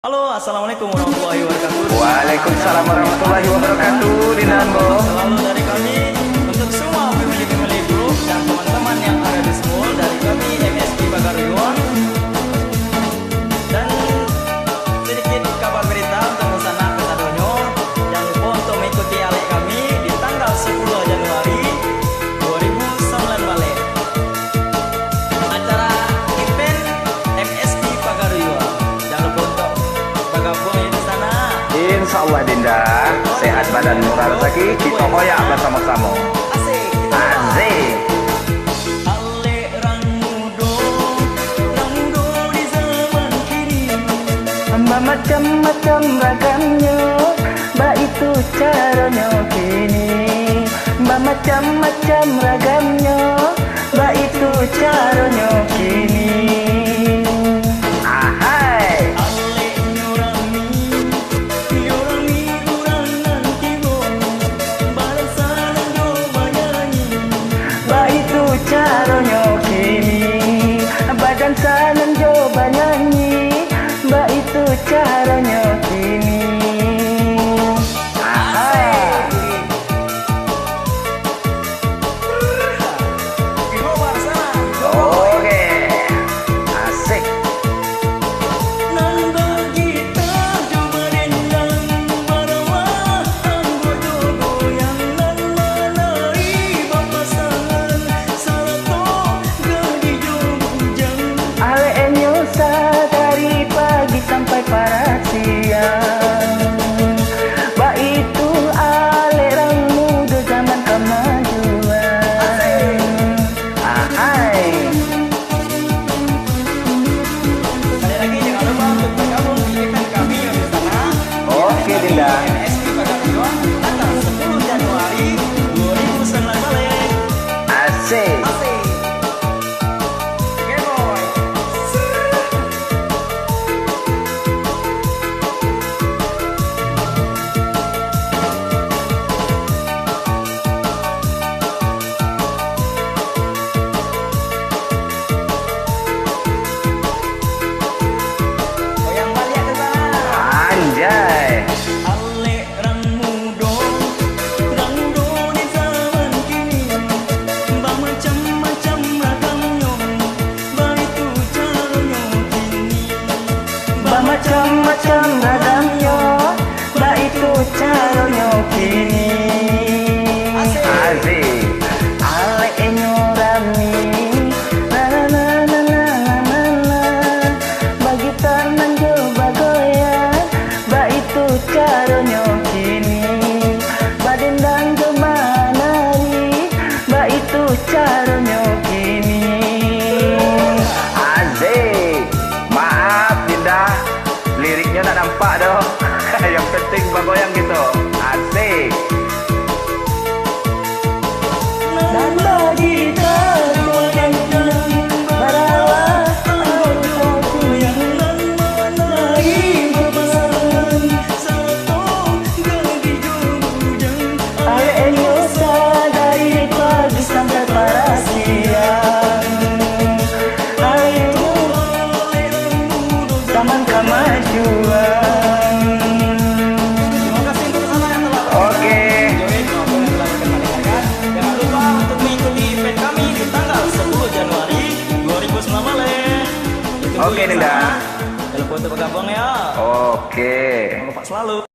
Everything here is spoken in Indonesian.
Halo, assalamualaikum warahmatullahi wabarakatuh. Waalaikumsalam warahmatullahi wabarakatuh. Dinambo. Selalu dari kami untuk semua family group dan teman-teman yang ada di Small dari kami MSP Pagaruyan. Dan sedikit kabar berita untuk kesana kesadonyo. Jangan lupa untuk mengikuti alek kami di tanggal 10 Januari 2009 balik. Acara event MSP Pagaruyan. Jangan lupa untuk bergabung di sana. Insya Allah Dinda, sehat badan murah rezeki, kita hoyak bersama-sama. Asik. Asik. Ale rang mudo di zaman kini. Mbak macam-macam ragamnya, mbak itu caranya kini. Mbak macam-macam ragamnya, mbak itu caranya kini. Ahai. Ale nyurami kurang nanti bo. Balasan do banyanyi. Mbak itu caranya kini. Badan sanan coba nyanyi, mbak itu caranya kini. Kirobar sana. Oke. Asik. Nan bagita coba dendang barawah anggo goyang nan menari papasangan sarato gadi jojang. Ale enyosa dari pagi sampai para siang. Mbak itu ale rang muda zaman kemajuan. Ahai. Sekali lagi jangan lupa untuk bergabung di event kami yang di sana. Oke Dinda. MSP Pagaruyan tanggal 10 Januari 2009 balik. Asik. Asik. Oke boy. Goyang balik ke sana. Anjay. Ale rang mudo di zaman kini. Mbak macam-macam ragamnya, mbak itu caranya kini. Mbak macam-macam ragamnya, mbak itu caranya kini. Asik. Ale enyorami, la la la la la la la. Bagi tangan coba goyang, mbak itu caranya kini. Badendang coba nari, mbak itu caranya kini. Asik. Maaf Dinda, liriknya tak nampak doh. Yang penting bergoyang gitu. Asik. Dan bagi goyang barawah anggo Goyang nan menari papasangan sarato gadi jojang. Ale enyosa dari pagi sampai para siang. Ale zaman kemajuan. Terima kasih untuk kesana yang telah Oke. join maupun yang telah berkenan. Jangan lupa untuk mengikuti event kami di tanggal 10 Januari 2009 balik. Ditunggu Oke, di Dinda. sana. Jangan lupa untuk bergabung ya. Oke. Jangan lupa selalu.